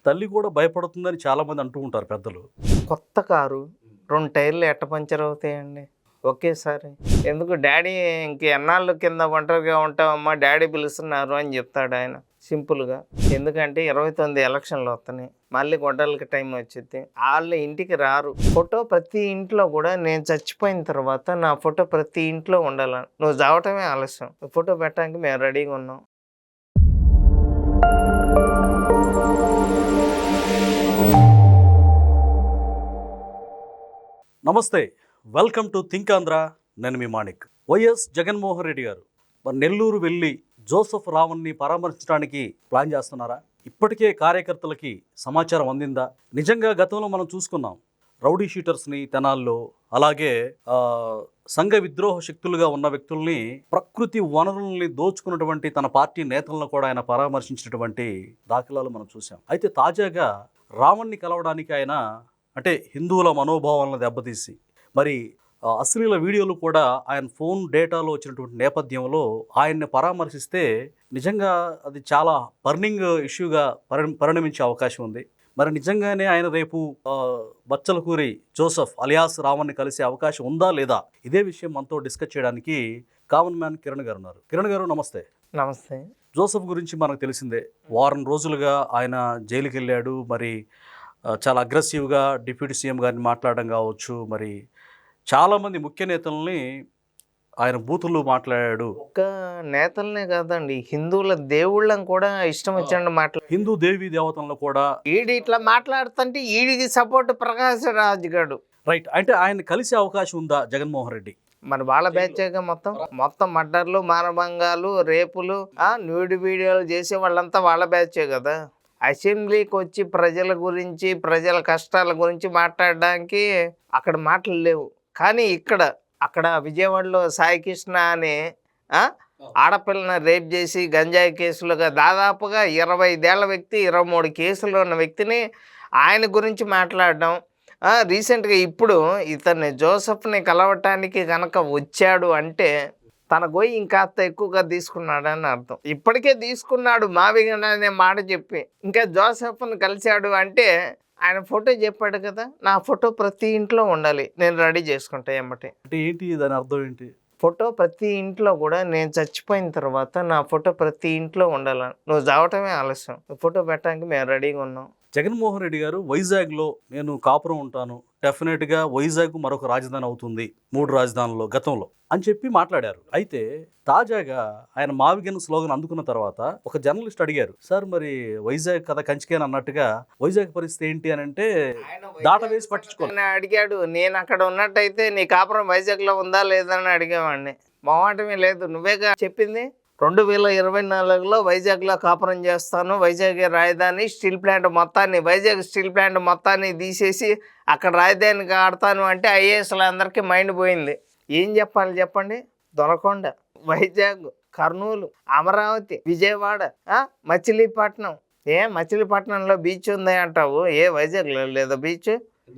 తల్లి కూడా భయపడుతుందని చాలామంది అంటూ ఉంటారు పెద్దలు. కొత్త కారు 2 టైర్లు ఎట్ట పంచర్ అవుతాయండి ఒకేసారి? ఎందుకు డాడీ ఇంక ఎన్నాళ్ళు కింద ఒంటరిగా ఉంటామమ్మా, డాడీ పిలుస్తున్నారు అని చెప్తాడు ఆయన సింపుల్గా. ఎందుకంటే 29 ఎలక్షన్లు వస్తున్నాయి, మళ్ళీ గొడ్డలకి టైం వచ్చింది, వాళ్ళు ఇంటికి రారు. ఫోటో ప్రతి ఇంట్లో కూడా నేను చచ్చిపోయిన తర్వాత నా ఫోటో ప్రతి ఇంట్లో ఉండాలి. నువ్వు చావటమే ఆలస్యం, ఫోటో పెట్టడానికి మేము రెడీగా ఉన్నాం. నమస్తే, వెల్కమ్ టు థింక్ ఆంధ్ర. నేను మీ మాణిక్. వైఎస్ జగన్మోహన్ రెడ్డి గారు మరి నెల్లూరు వెళ్ళి జోసెఫ్ రావణ్ని పరామర్శించడానికి ప్లాన్ చేస్తున్నారా? ఇప్పటికే కార్యకర్తలకి సమాచారం అందిందా? నిజంగా గతంలో మనం చూసుకున్నాం రౌడీ షీటర్స్ని తెనాల్లో, అలాగే సంఘ విద్రోహ శక్తులుగా ఉన్న వ్యక్తుల్ని, ప్రకృతి వనరుల్ని దోచుకున్నటువంటి తన పార్టీ నేతలను కూడా ఆయన పరామర్శించినటువంటి దాఖలాలు మనం చూసాం. అయితే తాజాగా రావణ్ని కలవడానికి ఆయన అంటే హిందువుల మనోభావాలను దెబ్బతీసి మరి అశ్లీల వీడియోలు కూడా ఆయన ఫోన్ డేటాలో వచ్చినటువంటి నేపథ్యంలో ఆయన్ని పరామర్శిస్తే నిజంగా అది చాలా బర్నింగ్ ఇష్యూగా పరిణమించే అవకాశం ఉంది. మరి నిజంగానే ఆయన రేపు బచ్చలకూరి జోసెఫ్ అలియాస్ రావణ్ని కలిసే అవకాశం ఉందా లేదా? ఇదే విషయం మనతో డిస్కస్ చేయడానికి కామన్ మ్యాన్ కిరణ్ గారు ఉన్నారు. కిరణ్ గారు నమస్తే. నమస్తే. జోసెఫ్ గురించి మనకు తెలిసిందే, వారం రోజులుగా ఆయన జైలుకి వెళ్ళాడు. మరి చాలా అగ్రెసివ్గా డిప్యూటీ సీఎం గారిని మాట్లాడడం కావచ్చు, మరి చాలామంది ముఖ్య నేతల్ని ఆయన బూతులు మాట్లాడాడు. ఒక్క నేతలనే కాదండి, హిందువుల దేవుళ్ళని కూడా ఇష్టం వచ్చినట్టు మాట్లాడు. హిందూ దేవీ దేవతలను కూడా ఈడి ఇట్లా మాట్లాడుతుంటే ఈడికి సపోర్ట్ ప్రకాష్ రాజ్ గారు. రైట్. అంటే ఆయన కలిసే అవకాశం ఉందా జగన్మోహన్ రెడ్డి? మరి వాళ్ళ బ్యాచేగా మొత్తం మర్డర్లు, మానభంగాలు, రేపులు, న్యూడ్ వీడియోలు చేసే వాళ్ళంతా వాళ్ళ బ్యాచే కదా. అసెంబ్లీకి వచ్చి ప్రజల గురించి, ప్రజల కష్టాల గురించి మాట్లాడడానికి అక్కడ మాటలు లేవు. కానీ అక్కడ విజయవాడలో సాయి కృష్ణ అనే ఆడపిల్లని రేప్ చేసి గంజాయి కేసులుగా దాదాపుగా 25 ఏళ్ల వ్యక్తి, 23 కేసులు ఉన్న వ్యక్తిని ఆయన గురించి మాట్లాడడం. రీసెంట్గా ఇప్పుడు ఇతన్ని జోసెఫ్ని కలవటానికి కనుక వచ్చాడు అంటే తన గొయ్యి ఇంకాస్త ఎక్కువగా తీసుకున్నాడని అర్థం. ఇప్పటికే తీసుకున్నాడు మావిగన్ అనే మాట చెప్పి, ఇంకా జోసెఫ్ని కలిశాడు అంటే ఆయన ఫోటో చెప్పాడు కదా, నా ఫోటో ప్రతి ఇంట్లో ఉండాలి, నేను రెడీ చేసుకుంటా ఏమంటే. అంటే ఏంటి దాని అర్థం ఏంటి? ఫోటో ప్రతి ఇంట్లో కూడా నేను చచ్చిపోయిన తర్వాత నా ఫోటో ప్రతి ఇంట్లో ఉండాలి, నువ్వు చావటమే ఆలస్యం, ఫోటో పెట్టడానికి మేము రెడీగా ఉన్నాం. జగన్మోహన్ రెడ్డి గారు వైజాగ్లో నేను కాపురం ఉంటాను, డెఫినెట్గా వైజాగ్ మరొక రాజధాని అవుతుంది 3 రాజధానుల్లో గతంలో అని చెప్పి మాట్లాడారు. అయితే తాజాగా ఆయన మావిగన్ స్లోగన్ అందుకున్న తర్వాత ఒక జర్నలిస్ట్ అడిగారు, సార్ మరి వైజాగ్ కదా కంచికేన్ అన్నట్టుగా వైజాగ్ పరిస్థితి ఏంటి అని అంటే దాట వేసి పట్టించుకోవాలి అడిగాడు. నేను అక్కడ ఉన్నట్టయితే నీ కాపురం వైజాగ్లో ఉందా లేదని అడిగేవాడిని. మొహమాటమే లేదు, నువ్వేగా చెప్పింది 2024లో వైజాగ్లో కాపురం చేస్తాను, వైజాగ్ రాజధాని స్టీల్ ప్లాంట్ మొత్తాన్ని, వైజాగ్ స్టీల్ ప్లాంట్ మొత్తాన్ని తీసేసి అక్కడ రాజధాని ఆడతాను అంటే ఐఏఎస్లు అందరికీ మైండ్ పోయింది. ఏం చెప్పాలి చెప్పండి? దొనకొండ, వైజాగ్, కర్నూలు, అమరావతి, విజయవాడ, మచిలీపట్నం. మచిలీపట్నంలో బీచ్ ఉంది అంటావు, వైజాగ్లో లేదా బీచ్?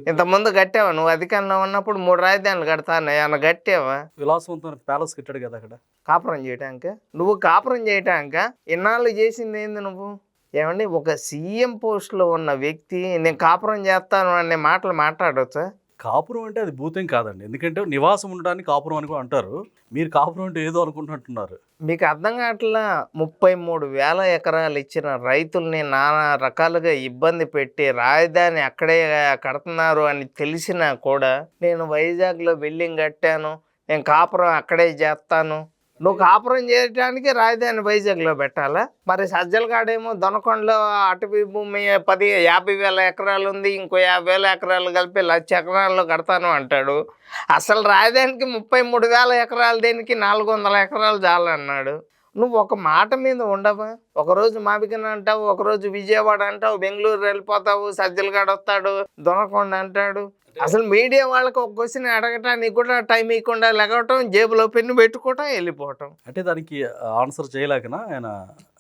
ఇంతకుముందు కట్టావా? నువ్వు అధికారంలో ఉన్నప్పుడు 3 రాజధానులు కడతాను, ఏమన్నా కట్టావా? విలాసవంతమైన ప్యాలెస్ కట్టాడు కదా అక్కడ కాపురం చేయటానిక. నువ్వు కాపురం చేయటానిక ఇన్నాళ్ళు చేసింది ఏంది నువ్వు? ఏమండి, ఒక సీఎం పోస్ట్లో ఉన్న వ్యక్తి నేను కాపురం చేస్తాను అనే మాటలు మాట్లాడవచ్చా? కాపురం అంటే అది భూతం కాదండి, ఎందుకంటే నివాసం ఉండడానికి కాపురం అని కూడా అంటారు. మీరు కాపురం అంటే ఏదో అనుకుంటున్నట్టున్నారు. మీకు అర్థం కావట్లా. 33,000 ఎకరాలు ఇచ్చిన రైతుల్ని నానా రకాలుగా ఇబ్బంది పెట్టి రాజధాని అక్కడే కడుతున్నారు అని తెలిసినా కూడా నేను వైజాగ్లో బిల్డింగ్ కట్టాను, నేను కాపురం అక్కడే చేస్తాను. నువ్వు కాపురం చేయడానికి రాజధాని వైజాగ్లో పెట్టాలా? మరి సజ్జలగాడేమో దొనకొండలో అటవీ భూమి 50,000 ఎకరాలు ఉంది, ఇంకో 50,000 ఎకరాలు కలిపి 1,00,000 ఎకరాల్లో కడతాను అంటాడు. అసలు రాజధానికి 33,000 ఎకరాలు దేనికి? 400 ఎకరాలు చాలన్నాడు. నువ్వు ఒక మాట మీద ఉండవా? ఒకరోజు మావిగన్ అంటావు, ఒకరోజు విజయవాడ అంటావు, బెంగళూరు వెళ్ళిపోతావు, సజ్జలగాడు వస్తాడు, దొనకొండ అంటాడు. అసలు మీడియా వాళ్ళకి ఒక క్వశ్చన్ అడగటానికి కూడా టైం ఇవ్వకుండా లెగవటం, జేబులో పెన్ను పెట్టుకోవటం, వెళ్ళిపోవటం. అంటే దానికి ఆన్సర్ చేయలేకనా ఆయన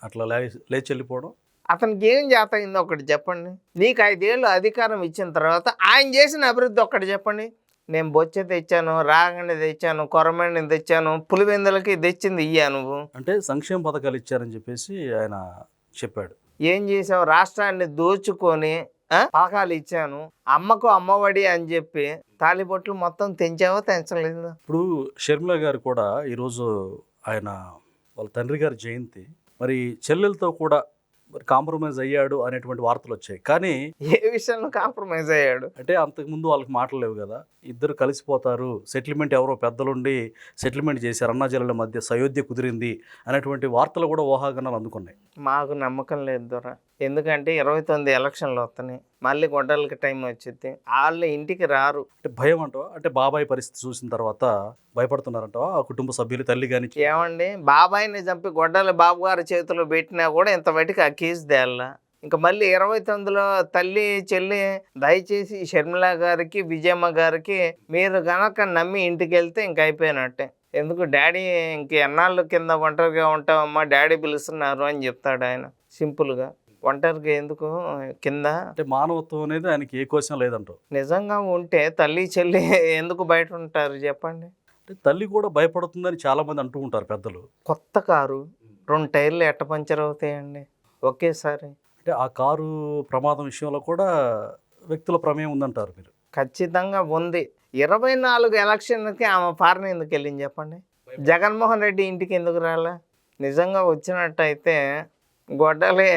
అట్లా లేచి వెళ్ళిపోవడం? అతనికి ఏం చేత అయిందో ఒకటి చెప్పండి. నీకు 5 ఏళ్ళు అధికారం ఇచ్చిన తర్వాత ఆయన చేసిన అభివృద్ధి ఒక్కటి చెప్పండి. నేను బొచ్చ తెచ్చాను, రాగండి తెచ్చాను, కొరమండిని తెచ్చాను, పులివెందులకి తెచ్చింది ఇయ్యా నువ్వు అంటే సంక్షేమ పథకాలు ఇచ్చారని చెప్పేసి ఆయన చెప్పాడు. ఏం చేసావు? రాష్ట్రాన్ని దోచుకొని పథకాలు ఇచ్చాను, అమ్మకు అమ్మఒడి అని చెప్పి తాలిబొట్లు మొత్తం తెంచావా తెంచలేదు? ఇప్పుడు షర్మిల గారు కూడా ఈరోజు ఆయన వాళ్ళ తండ్రి గారి జయంతి, మరి చెల్లెలతో కూడా మరి కాంప్రమైజ్ అయ్యాడు అనేటువంటి వార్తలు వచ్చాయి. కానీ ఏ విషయంలో కాంప్రమైజ్ అయ్యాడు? అంటే అంతకుముందు వాళ్ళకి మాటలు లేవు కదా, ఇద్దరు కలిసిపోతారు, సెటిల్మెంట్ ఎవరో పెద్దలుండి సెటిల్మెంట్ చేశారు, అన్నా చెల్లెల మధ్య సయోధ్య కుదిరింది అనేటువంటి వార్తలు కూడా ఊహాగానాలు అందుకున్నాయి. మాకు నమ్మకం లేదు దొర. ఎందుకంటే 29 ఎలక్షన్లు వస్తున్నాయి, మళ్ళీ గొడ్డలకి టైం వచ్చింది, వాళ్ళు ఇంటికి రారు. అంటే భయం అంటావా? అంటే బాబాయ్ పరిస్థితి చూసిన తర్వాత భయపడుతున్నారంటావా ఆ కుటుంబ సభ్యులు, తల్లి కానీ? ఏమండి, బాబాయిని చంపి గొడ్డలి బాబు గారి చేతిలో పెట్టినా కూడా ఇంత బయటికి ఆ కేసు తేళ్ళ. ఇంకా మళ్ళీ 29లో తల్లి చెల్లి దయచేసి షర్మిల గారికి విజయమ్మ గారికి మీరు గనక నమ్మి ఇంటికి వెళ్తే ఇంక అయిపోయినట్టే. ఎందుకు డాడీ ఇంక ఎన్నాళ్ళు కింద ఒంటరిగా ఉంటామమ్మా, డాడీ పిలుస్తున్నారు అని చెప్తాడు ఆయన సింపుల్గా. ఒంటరిగా ఎందుకు కింద? అంటే మానవత్వం అనేది ఆయనకి ఏ క్వశ్చన్ లేదంటావు? నిజంగా ఉంటే తల్లి చెల్లి ఎందుకు బయట ఉంటారు చెప్పండి? అంటే తల్లి కూడా భయపడుతుందని చాలా మంది అంటూ ఉంటారు పెద్దలు. కొత్త కారు 2 టైర్లు ఎట్ట పంచర్ అవుతాయండి ఒకేసారి? అంటే ఆ కారు ప్రమాదం విషయంలో కూడా వ్యక్తుల ప్రమేయం ఉందంటారు మీరు? ఖచ్చితంగా ఉంది. 24 ఎలక్షన్లకి ఆమె ఫారెన్ ఎందుకు వెళ్ళింది చెప్పండి? జగన్మోహన్ రెడ్డి ఇంటికి ఎందుకు రాలే? నిజంగా వచ్చినట్టయితే గొడ్డలే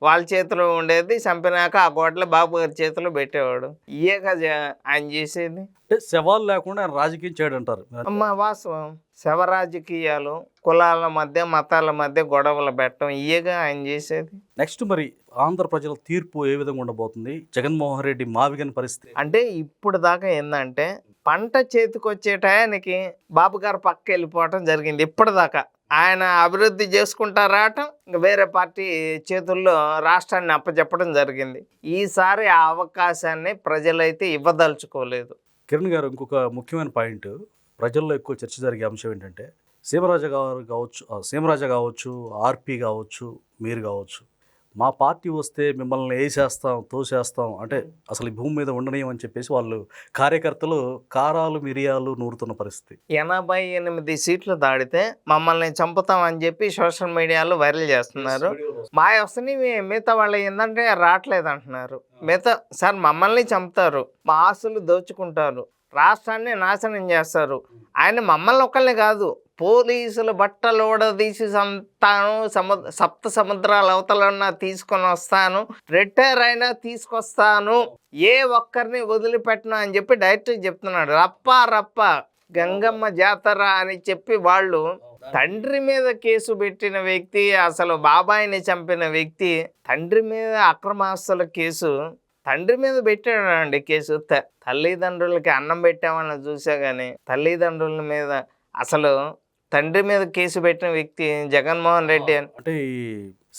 వాళ్ళ చేతిలో ఉండేది, చంపినాక ఆ గొడ్డలు బాబు గారి చేతిలో పెట్టేవాడు. ఇయే కదా ఆయన చేసేది. అంటే శవాలు లేకుండా ఆయన రాజకీయం చేయడంటారు. అమ్మ వాస్తవం. శవ రాజకీయాలు, కులాల మధ్య మతాల మధ్య గొడవలు పెట్టడం, ఇయేగా ఆయన చేసేది. నెక్స్ట్ మరి ఆంధ్ర ప్రజల తీర్పు ఏ విధంగా ఉండబోతుంది? జగన్మోహన్ రెడ్డి మావిగని పరిస్థితి అంటే ఇప్పుడు దాకా ఏంటంటే పంట చేతికి వచ్చే టయానికి బాబు గారు పక్క వెళ్ళిపోవటం జరిగింది. ఇప్పటిదాకా ఆయన అభివృద్ధి చేసుకుంటారాటం, ఇంకా వేరే పార్టీ చేతుల్లో రాష్ట్రాన్ని అప్పచెప్పడం జరిగింది. ఈసారి ఆ అవకాశాన్ని ప్రజలైతే ఇవ్వదలుచుకోలేదు. కిరణ్ గారు, ఇంకొక ముఖ్యమైన పాయింట్ ప్రజల్లో ఎక్కువ చర్చ జరిగే అంశం ఏంటంటే సీమరాజా గారు కావచ్చు, సీమరాజా కావచ్చు, ఆర్పి కావచ్చు, మీరు కావచ్చు, మా పార్టీ వస్తే మిమ్మల్ని వేసేస్తాం, తోసేస్తాం, అంటే అసలు ఈ భూమి మీద ఉండనీయం అని చెప్పేసి వాళ్ళు కార్యకర్తలు కారాలు మిరియాలు నూరుతున్న పరిస్థితి. 88 సీట్లు దాడితే మమ్మల్ని చంపుతాం అని చెప్పి సోషల్ మీడియాలో వైరల్ చేస్తున్నారు. మా వస్తని మిగతా వాళ్ళు ఏంటంటే రావట్లేదు అంటున్నారు. మిగతా సార్ మమ్మల్ని చంపుతారు, మా ఆస్తులు దోచుకుంటారు, రాష్ట్రాన్ని నాశనం చేస్తారు. ఆయన మమ్మల్ని ఒక్కళ్ళే కాదు, పోలీసులు బట్టలోడ తీసి సప్త సముద్రాల అవతలన్నా తీసుకొని వస్తాను, రిటైర్ అయినా తీసుకొస్తాను, ఏ ఒక్కరిని వదిలిపెట్టను అని చెప్పి డైరెక్ట్ చెప్తున్నాడు. రప్ప గంగమ్మ జాతర అని చెప్పి వాళ్ళు తండ్రి మీద కేసు పెట్టిన వ్యక్తి, అసలు బాబాయిని చంపిన వ్యక్తి, తండ్రి మీద అక్రమాస్తుల కేసు తండ్రి మీద పెట్టాడండి కేసు. తల్లిదండ్రులకి అన్నం పెట్టామని చూసా కానీ తల్లిదండ్రుల మీద అసలు తండ్రి మీద కేసు పెట్టిన వ్యక్తి జగన్మోహన్ రెడ్డి. అంటే ఈ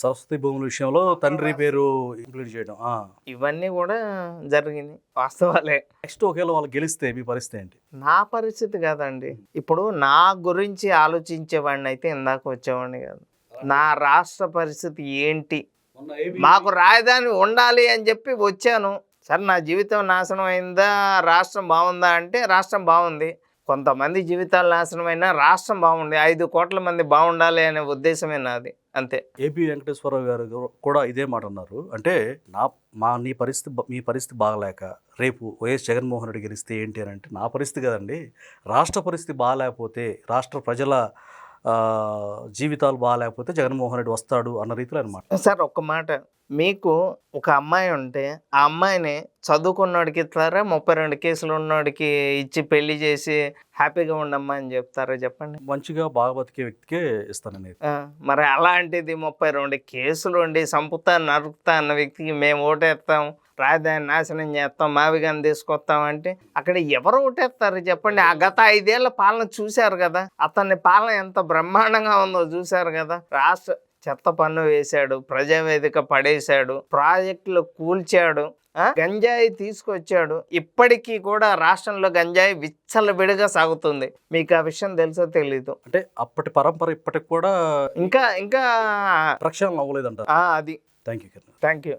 సరస్వతి భూముల విషయంలో తండ్రి పేరు ఇంక్లూడ్ చేయడం, ఇవన్నీ కూడా జరిగింది, వాస్తవాలే. నెక్స్ట్ ఒకవేళ వాళ్ళు గెలిస్తే మీ పరిస్థితి ఏంటి? నా పరిస్థితి కాదండి, ఇప్పుడు నా గురించి ఆలోచించేవాడిని అయితే ఇందాక వచ్చేవాడిని కాదు. నా రాష్ట్ర పరిస్థితి ఏంటి, మాకు రాజధాని ఉండాలి అని చెప్పి వచ్చాను. సరే నా జీవితం నాశనం అయిందా, రాష్ట్రం బాగుందా అంటే రాష్ట్రం బాగుంది. కొంతమంది జీవితాలు నాశనమైనా రాష్ట్రం బాగుంది, 5 కోట్ల మంది బాగుండాలి అనే ఉద్దేశమే నాది, అంతే. ఏపీ వెంకటేశ్వరరావు గారు కూడా ఇదే మాట అన్నారు. అంటే మీ పరిస్థితి బాగలేక రేపు వైఎస్ జగన్మోహన్ రెడ్డి గెలిస్తే ఏంటి అని అంటే, నా పరిస్థితి కదండి, రాష్ట్ర పరిస్థితి బాగాలేకపోతే, రాష్ట్ర ప్రజల జీవితాలు బాగాలేకపోతే జగన్మోహన్ రెడ్డి వస్తాడు అన్న రీతిలో అనమాట. సార్ ఒక్క మాట, మీకు ఒక అమ్మాయి ఉంటే ఆ అమ్మాయిని చదువుకున్నోడికి ఇస్తారా, 32 కేసులు ఉన్నోడికి ఇచ్చి పెళ్లి చేసి హ్యాపీగా ఉండమ్మా అని చెప్తారా చెప్పండి? మంచిగా బాగా బతికే వ్యక్తికే ఇస్తానని. మరి అలాంటిది 32 కేసులు ఉండి చంపుతా నరుకుతా అన్న వ్యక్తికి మేము ఓటేస్తాం, రాజధాని నాశనం చేస్తాం, మావిగాని తీసుకొస్తాం అంటే అక్కడ ఎవరు ఓటేస్తారు చెప్పండి? ఆ గత 5 ఏళ్ల పాలన చూశారు కదా, అతని పాలన ఎంత బ్రహ్మాండంగా ఉందో చూశారు కదా. రాష్ట్ర చెత్త పన్ను వేశాడు, ప్రజావేదిక పడేశాడు, ప్రాజెక్టులు కూల్చాడు, గంజాయి తీసుకొచ్చాడు. ఇప్పటికీ కూడా రాష్ట్రంలో గంజాయి విచ్చలవిడిగా సాగుతుంది. మీకు ఆ విషయం తెలుసో తెలీదు? అంటే అప్పటి పరంపర ఇప్పటికి కూడా ఇంకా ప్రక్షాళన అవ్వలేదంట. అది. Thank you. Thank you.